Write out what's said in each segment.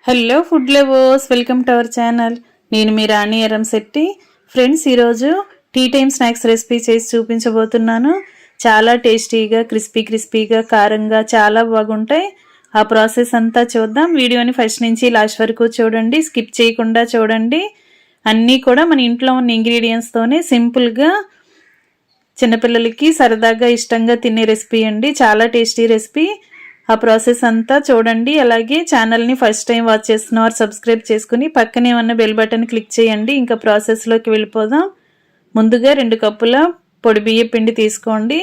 Hello food lovers, welcome to our channel. నేను మీ రాణి Eramsetti. Friends, ఈరోజు tea time snacks recipe చేసి చూపించబోతున్నాను. చాలా టేస్టీగా, క్రిస్పీగా, కారంగా చాలా బాగుంటాయి. ఆ ప్రాసెస్ అంతా చూద్దాం. వీడియోని ఫస్ట్ నుంచి లాస్ట్ వరకు చూడండి, స్కిప్ చేయకుండా చూడండి. అన్నీ కూడా మన ఇంట్లో ఉన్న ఇంగ్రీడియంట్స్తోనే సింపుల్గా చిన్నపిల్లలకి సరదాగా ఇష్టంగా తినే రెసిపీ అండి. చాలా టేస్టీ రెసిపీ. ఆ ప్రాసెస్ అంతా చూడండి. అలాగే ఛానల్ని ఫస్ట్ టైం వాచ్ చేస్తున్నవారు సబ్స్క్రైబ్ చేసుకుని పక్కనే ఉన్న బెల్ బటన్ క్లిక్ చేయండి. ఇంకా ప్రాసెస్లోకి వెళ్ళిపోదాం. ముందుగా 2 కప్పుల పొడి బియ్య పిండి తీసుకోండి.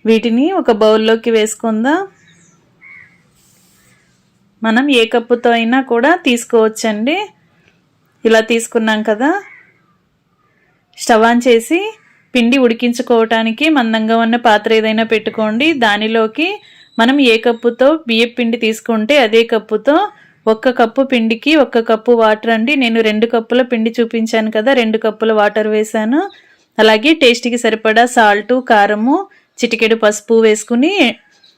వీటిని ఒక బౌల్లోకి వేసుకుందాం. మనం ఏ కప్పుతో అయినా కూడా తీసుకోవచ్చండి. ఇలా తీసుకున్నాం కదా, స్టవ్ ఆన్ చేసి పిండి ఉడికించుకోవటానికి మందంగా ఉన్న పాత్ర ఏదైనా పెట్టుకోండి. దానిలోకి మనం ఏ కప్పుతో బియ్యం పిండి తీసుకుంటే అదే కప్పుతో 1 కప్పు పిండికి 1 కప్పు వాటర్ అండి. నేను 2 కప్పుల పిండి చూపించాను కదా, 2 కప్పుల వాటర్ వేసాను. అలాగే టేస్ట్కి సరిపడా సాల్టు, కారము, చిటికెడు పసుపు వేసుకుని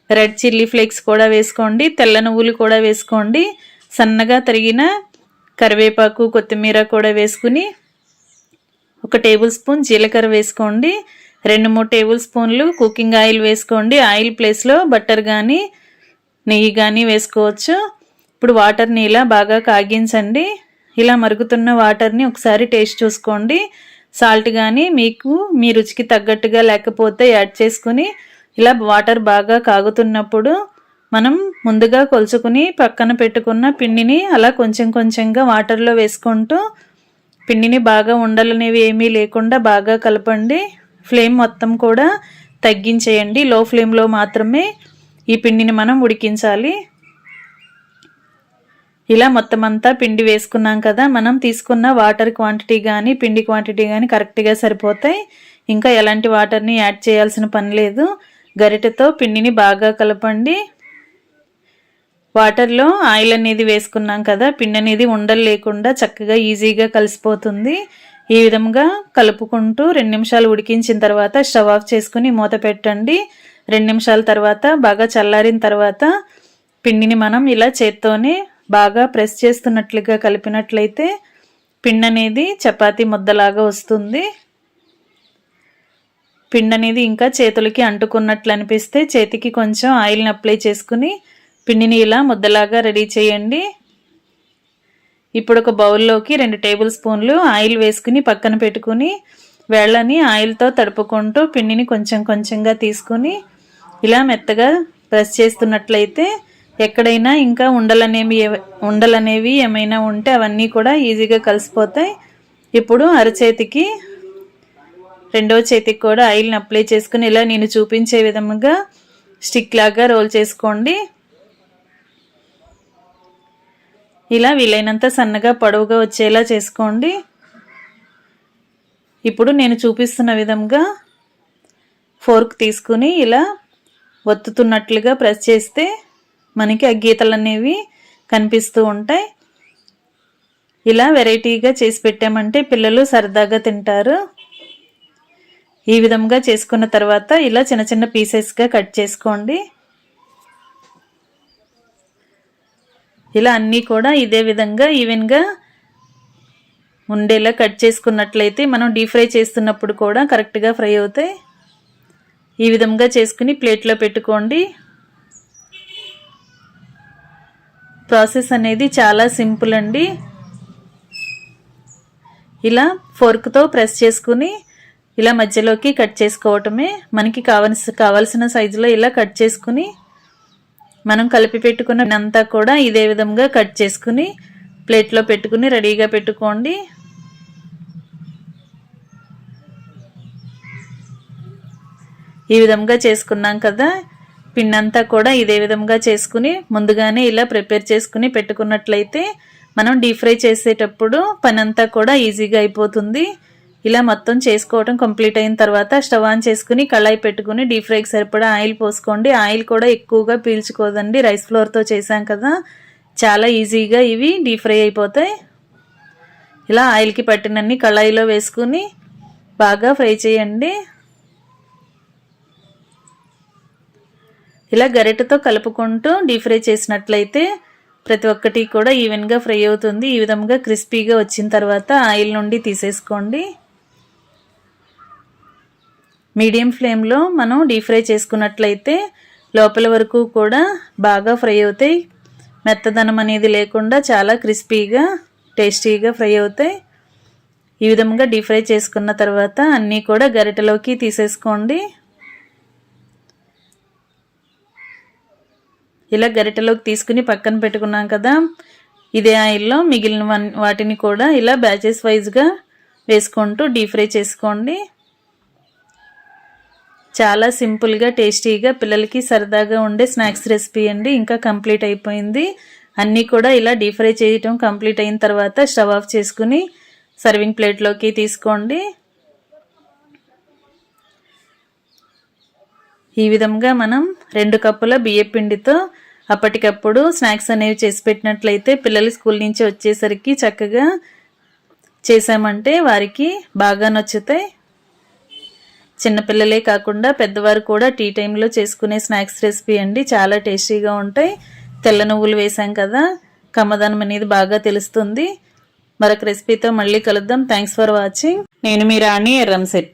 రెడ్ చిల్లీ ఫ్లేక్స్ కూడా వేసుకోండి. తెల్ల నువ్వులు కూడా వేసుకోండి. సన్నగా తరిగిన కరివేపాకు, కొత్తిమీర కూడా వేసుకుని 1 టేబుల్ స్పూన్ జీలకర్ర వేసుకోండి. 2-3 టేబుల్ స్పూన్లు కుకింగ్ ఆయిల్ వేసుకోండి. ఆయిల్ ప్లేస్లో బటర్ కానీ నెయ్యి కానీ వేసుకోవచ్చు. ఇప్పుడు వాటర్ని ఇలా బాగా కాగించండి. ఇలా మరుగుతున్న వాటర్ని ఒకసారి టేస్ట్ చూసుకోండి. సాల్ట్ కానీ మీకు మీ రుచికి తగ్గట్టుగా లేకపోతే యాడ్ చేసుకుని ఇలా వాటర్ బాగా కాగుతున్నప్పుడు మనం ముందుగా కొలుచుకుని పక్కన పెట్టుకున్న పిండిని అలా కొంచెం కొంచెంగా వాటర్లో వేసుకుంటూ పిండిని బాగా ఉండలనేవి ఏమీ లేకుండా బాగా కలపండి. ఫ్లేమ్ మొత్తం కూడా తగ్గించేయండి. లో ఫ్లేమ్లో మాత్రమే ఈ పిండిని మనం ఉడికించాలి. ఇలా మొత్తం అంతా పిండి వేసుకున్నాం కదా, మనం తీసుకున్న వాటర్ క్వాంటిటీ కానీ పిండి క్వాంటిటీ కానీ కరెక్ట్గా సరిపోతాయి. ఇంకా ఎలాంటి వాటర్ని యాడ్ చేయాల్సిన పని లేదు. గరిటెతో పిండిని బాగా కలపండి. వాటర్లో ఆయిల్ అనేది వేసుకున్నాం కదా, పిండి అనేది ఉండలు లేకుండా చక్కగా ఈజీగా కలిసిపోతుంది. ఈ విధంగా కలుపుకుంటూ 2 నిమిషాలు ఉడికించిన తర్వాత స్టవ్ ఆఫ్ చేసుకుని మూత పెట్టండి. 2 నిమిషాల తర్వాత బాగా చల్లారిన తర్వాత పిండిని మనం ఇలా చేత్తోనే బాగా ప్రెస్ చేస్తున్నట్లుగా కలిపినట్లయితే పిండి అనేది చపాతీ ముద్దలాగా వస్తుంది. పిండి అనేది ఇంకా చేతులకి అంటుకున్నట్లు అనిపిస్తే చేతికి కొంచెం ఆయిల్ని అప్లై చేసుకుని పిండిని ఇలా ముద్దలాగా రెడీ చేయండి. ఇప్పుడు ఒక బౌల్లోకి 2 టేబుల్ స్పూన్లు ఆయిల్ వేసుకుని పక్కన పెట్టుకుని వేళ్ళని ఆయిల్తో తడుపుకుంటూ పిండిని కొంచెం కొంచెంగా తీసుకుని ఇలా మెత్తగా ప్రెస్ చేస్తున్నట్లయితే ఎక్కడైనా ఇంకా ఉండలనేవి ఏమైనా ఉంటే అవన్నీ కూడా ఈజీగా కలిసిపోతాయి. ఇప్పుడు అరచేతికి రెండవ చేతికి కూడా ఆయిల్ని అప్లై చేసుకుని ఇలా నేను చూపించే విధంగా స్టిక్ లాగా రోల్ చేసుకోండి. ఇలా వీలైనంత సన్నగా పొడవుగా వచ్చేలా చేసుకోండి. ఇప్పుడు నేను చూపిస్తున్న విధంగా ఫోర్క్ తీసుకుని ఇలా ఒత్తుతున్నట్లుగా ప్రెస్ చేస్తే మనకి ఆ గీతలు అనేవి కనిపిస్తూ ఉంటాయి. ఇలా వెరైటీగా చేసి పెట్టామంటే పిల్లలు సరదాగా తింటారు. ఈ విధంగా చేసుకున్న తర్వాత ఇలా చిన్న చిన్న పీసెస్గా కట్ చేసుకోండి. ఇలా అన్నీ కూడా ఇదే విధంగా ఈవెన్గా ఉండేలా కట్ చేసుకున్నట్లయితే మనం డీప్ ఫ్రై చేస్తున్నప్పుడు కూడా కరెక్ట్గా ఫ్రై అవుతాయి. ఈ విధంగా చేసుకుని ప్లేట్లో పెట్టుకోండి. ప్రాసెస్ అనేది చాలా సింపుల్ అండి. ఇలా ఫోర్క్తో ప్రెస్ చేసుకుని ఇలా మధ్యలోకి కట్ చేసుకోవటమే. మనకి కావలసిన సైజులో ఇలా కట్ చేసుకుని మనం కలిపి పెట్టుకున్నంతా కూడా ఇదే విధంగా కట్ చేసుకుని ప్లేట్లో పెట్టుకుని రెడీగా పెట్టుకోండి. ఈ విధంగా చేసుకున్నాం కదా, పిండి అంతా కూడా ఇదే విధంగా చేసుకుని ముందుగానే ఇలా ప్రిపేర్ చేసుకుని పెట్టుకున్నట్లయితే మనం డీప్ ఫ్రై చేసేటప్పుడు పని అంతా కూడా ఈజీగా అయిపోతుంది. ఇలా మొత్తం చేసుకోవడం కంప్లీట్ అయిన తర్వాత స్టవ్ ఆన్ చేసుకుని కళాయి పెట్టుకుని డీప్ ఫ్రైకి సరిపడా ఆయిల్ పోసుకోండి. ఆయిల్ కూడా ఎక్కువగా పీల్చుకోదండి, రైస్ ఫ్లోర్తో చేసాం కదా, చాలా ఈజీగా ఇవి డీప్ ఫ్రై అయిపోతాయి. ఇలా ఆయిల్కి పట్టినన్ని కళాయిలో వేసుకుని బాగా ఫ్రై చేయండి. ఇలా గరిటెతో కలుపుకుంటూ డీప్ ఫ్రై చేసినట్లయితే ప్రతి ఒక్కటి కూడా ఈవెన్గా ఫ్రై అవుతుంది. ఈ విధంగా క్రిస్పీగా వచ్చిన తర్వాత ఆయిల్ నుండి తీసేసుకోండి. మీడియం ఫ్లేమ్లో మనం డీప్ ఫ్రై చేసుకున్నట్లయితే లోపల వరకు కూడా బాగా ఫ్రై అవుతాయి. మెత్తదనం అనేది లేకుండా చాలా క్రిస్పీగా టేస్టీగా ఫ్రై అవుతాయి. ఈ విధంగా డీప్ ఫ్రై చేసుకున్న తర్వాత అన్నీ కూడా గరిటెలోకి తీసేసుకోండి. ఇలా గరిటెలోకి తీసుకుని పక్కన పెట్టుకున్నాం కదా, ఇదే ఆయిల్లో మిగిలిన వాటిని కూడా ఇలా బ్యాచెస్ వైజ్గా వేసుకుంటూ డీప్ ఫ్రై చేసుకోండి. చాలా సింపుల్గా టేస్టీగా పిల్లలకి సరదాగా ఉండే స్నాక్స్ రెసిపీ అండి. ఇంకా కంప్లీట్ అయిపోయింది. అన్నీ కూడా ఇలా డీప్ ఫ్రై చేయటం కంప్లీట్ అయిన తర్వాత స్టవ్ ఆఫ్ చేసుకుని సర్వింగ్ ప్లేట్లోకి తీసుకోండి. ఈ విధంగా మనం 2 కప్పుల బియ్యం పిండితో అప్పటికప్పుడు స్నాక్స్ అనేవి చేసి పెట్టినట్లయితే పిల్లలు స్కూల్ నుంచి వచ్చేసరికి చక్కగా చేసామంటే వారికి బాగా నచ్చుతాయి. చిన్నపిల్లలే కాకుండా పెద్దవారు కూడా టీ టైంలో చేసుకునే స్నాక్స్ రెసిపీ అండి. చాలా టేస్టీగా ఉంటాయి. తెల్ల నువ్వులు వేసాం కదా, కమ్మదనం అనేది బాగా తెలుస్తుంది. మరొక రెసిపీతో మళ్ళీ కలుద్దాం. Thanks for watching. నేను మీ రాణి ఎర్రంశెట్టి.